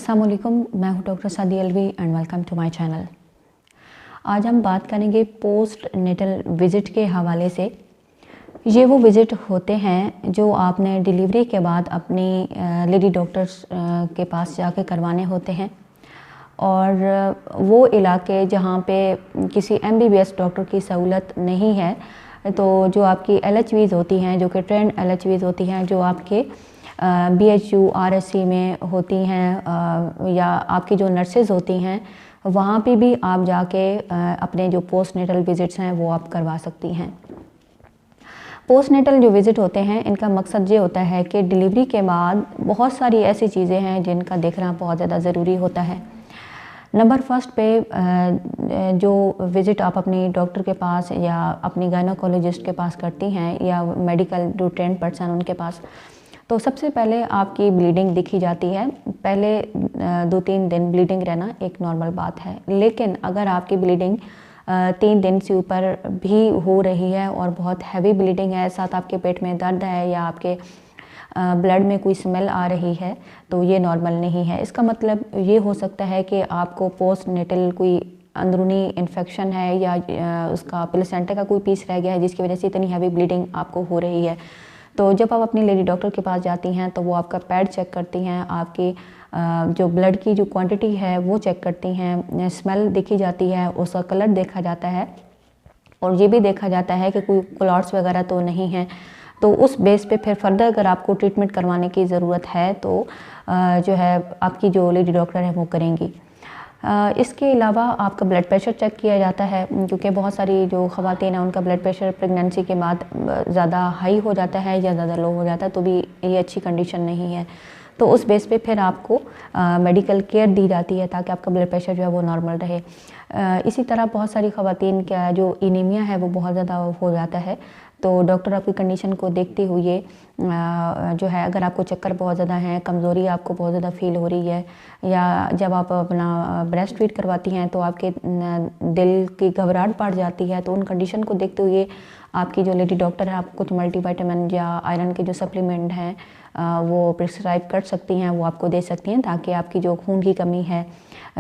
अस्सलाम वालेकुम, मैं हूं doctor Saadi Alvi and welcome to my channel. आज हम बात करेंगे पोस्ट नेटल विज़िट के हवाले से। ये वो विज़िट होते हैं जो आपने डिलीवरी के बाद अपनी लेडी डॉक्टर्स के पास जाके करवाने होते हैं, और वो इलाके जहाँ पे किसी MBBS डॉक्टर की सहूलत नहीं है, तो जो आपकी LHVs होती हैं, जो कि ट्रेंड LHVs होती हैं, जो आपके BHU RSC में होती हैं, या आपकी जो नर्सेज़ होती हैं, वहाँ पे भी आप जाके अपने जो पोस्ट नेटल विज़िट्स हैं वो आप करवा सकती हैं। पोस्ट नेटल जो विज़िट होते हैं, इनका मकसद ये होता है कि डिलीवरी के बाद बहुत सारी ऐसी चीज़ें हैं जिनका देखना बहुत ज़्यादा ज़रूरी होता है। नंबर फर्स्ट पे जो विज़िट आप अपनी डॉक्टर के पास या अपनी गायनोकोलॉजिस्ट के पास करती हैं, या मेडिकल जो ट्रेंड पर्सन उनके पास, तो सबसे पहले आपकी ब्लीडिंग दिखी जाती है। पहले 2-3 दिन ब्लीडिंग रहना एक नॉर्मल बात है, लेकिन अगर आपकी ब्लीडिंग 3 दिन से ऊपर भी हो रही है और बहुत हैवी ब्लीडिंग है, साथ आपके पेट में दर्द है, या आपके ब्लड में कोई स्मेल आ रही है, तो ये नॉर्मल नहीं है। इसका मतलब ये हो सकता है कि आपको पोस्ट नेटल कोई अंदरूनी इन्फेक्शन है, या उसका प्लेसेंटा का कोई पीस रह गया है जिसकी वजह से इतनी हैवी ब्लीडिंग आपको हो रही है। तो जब आप अपनी लेडी डॉक्टर के पास जाती हैं तो वो आपका पैड चेक करती हैं, आपकी जो ब्लड की जो क्वांटिटी है वो चेक करती हैं, स्मेल देखी जाती है, उसका कलर देखा जाता है, और ये भी देखा जाता है कि कोई क्लॉट्स वगैरह तो नहीं है। तो उस बेस पे फिर फर्दर अगर आपको ट्रीटमेंट करवाने की ज़रूरत है तो जो है आपकी जो लेडी डॉक्टर है वो करेंगी। इसके अलावा आपका ब्लड प्रेशर चेक किया जाता है, क्योंकि बहुत सारी जो ख़वातीन हैं उनका ब्लड प्रेशर प्रेगनेंसी के बाद ज़्यादा हाई हो जाता है या ज़्यादा लो हो जाता है, तो भी ये अच्छी कंडीशन नहीं है। तो उस बेस पे फिर आपको मेडिकल केयर दी जाती है ताकि आपका ब्लड प्रेशर जो है वो नॉर्मल रहे। इसी तरह बहुत सारी ख़वातीन का जो एनीमिया है वो बहुत ज़्यादा हो जाता है, तो डॉक्टर आपकी कंडीशन को देखते हुए जो है, अगर आपको चक्कर बहुत ज़्यादा है, कमज़ोरी आपको बहुत ज़्यादा फील हो रही है, या जब आप अपना ब्रेस्ट फीड करवाती हैं तो आपके दिल की घबराहट बढ़ जाती है, तो उन कंडीशन को देखते हुए आपकी जो लेडी डॉक्टर है आपको कुछ मल्टीविटामिन या आयरन के जो सप्लीमेंट हैं वो प्रिस्क्राइब कर सकती हैं, वो आपको दे सकती हैं, ताकि आपकी जो खून की कमी है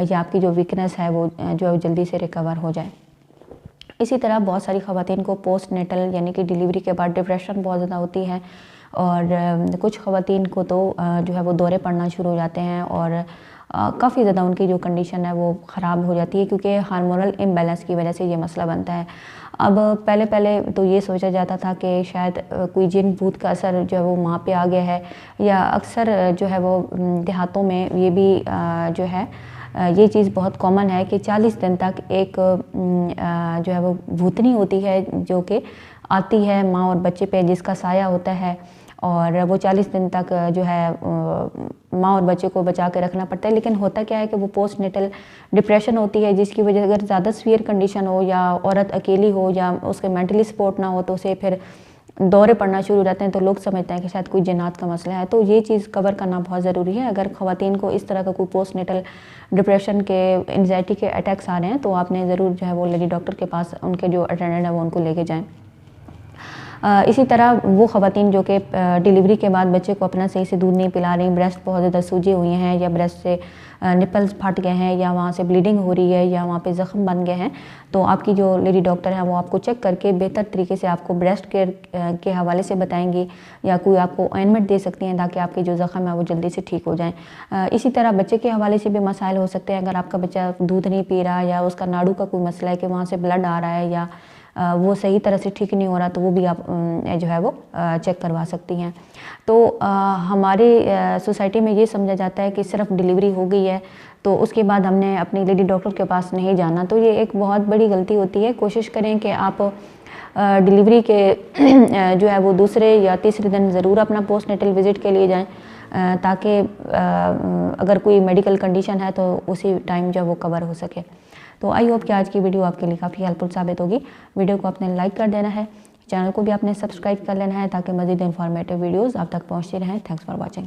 या आपकी जो वीकनेस है वो जो जल्दी से रिकवर हो जाए। इसी तरह बहुत सारी ख़वातीन को पोस्ट नेटल यानी कि डिलीवरी के बाद डिप्रेशन बहुत ज़्यादा होती है, और कुछ ख़वातीन को तो जो है वो दौरे पड़ना शुरू हो जाते हैं, और काफ़ी ज़्यादा उनकी जो कंडीशन है वो ख़राब हो जाती है, क्योंकि हार्मोनल इम्बैलेंस की वजह से ये मसला बनता है। अब पहले तो ये सोचा जाता था कि शायद कोई जिन भूत का असर जो है वो माँ पे आ गया है, या अक्सर जो है वो देहातों में ये भी जो है ये चीज़ बहुत कॉमन है कि 40 दिन तक एक जो है वो भूतनी होती है जो कि आती है माँ और बच्चे पे, जिसका साया होता है, और वो 40 दिन तक जो है माँ और बच्चे को बचा के रखना पड़ता है। लेकिन होता क्या है कि वो पोस्ट नेटल डिप्रेशन होती है, जिसकी वजह से अगर ज़्यादा सीवियर कंडीशन हो, या औरत अकेली हो, या उसके मेंटली सपोर्ट ना हो, तो उसे फिर दौरे पड़ना शुरू हो जाते हैं, तो लोग समझते हैं कि शायद कोई जिन्नात का मसला है। तो ये चीज़ कवर करना बहुत ज़रूरी है। अगर ख़वातीन को इस तरह का कोई पोस्ट नेटल डिप्रेशन के, एंजाइटी के अटैक्स आ रहे हैं, तो आपने ज़रूर जो है वो लेडी डॉक्टर के पास उनके जो अटेंडेंट है वो उनको लेके जाएँ। इसी तरह वो ख़वातीन जो कि डिलीवरी के बाद बच्चे को अपना सही से दूध नहीं पिला रही, ब्रेस्ट बहुत ज़्यादा सूजे हुए हैं, या ब्रेस्ट से निपल्स फट गए हैं, या वहाँ से ब्लीडिंग हो रही है, या वहाँ पे ज़ख्म बन गए हैं, तो आपकी जो लेडी डॉक्टर है वो आपको चेक करके बेहतर तरीके से आपको ब्रेस्ट केयर के हवाले से बताएंगी, या कोई आपको ऑइंटमेंट दे सकती हैं ताकि आपके जो ज़ख्म है वो जल्दी से ठीक हो जाएँ। इसी तरह बच्चे के हवाले से भी मसाइल हो सकते हैं। अगर आपका बच्चा दूध नहीं पी रहा, या उसका नाड़ू का कोई मसला है कि वहाँ से ब्लड आ रहा है, या वो सही तरह से ठीक नहीं हो रहा, तो वो भी आप जो है वो चेक करवा सकती हैं। तो हमारी सोसाइटी में ये समझा जाता है कि सिर्फ डिलीवरी हो गई है तो उसके बाद हमने अपनी लेडी डॉक्टर के पास नहीं जाना, तो ये एक बहुत बड़ी गलती होती है। कोशिश करें कि आप डिलीवरी के जो है वो दूसरे या तीसरे दिन ज़रूर अपना पोस्ट नेटल विज़िट के लिए जाएँ, ताकि अगर कोई मेडिकल कंडीशन है तो उसी टाइम जो है वो कवर हो सके। तो आई होप कि आज की वीडियो आपके लिए काफ़ी हेल्पफुल साबित होगी। वीडियो को आपने लाइक कर देना है, चैनल को भी आपने सब्सक्राइब कर लेना है, ताकि मज़ीद इंफॉर्मेटिव वीडियोज़ आप तक पहुँचती रहें। Thanks for watching.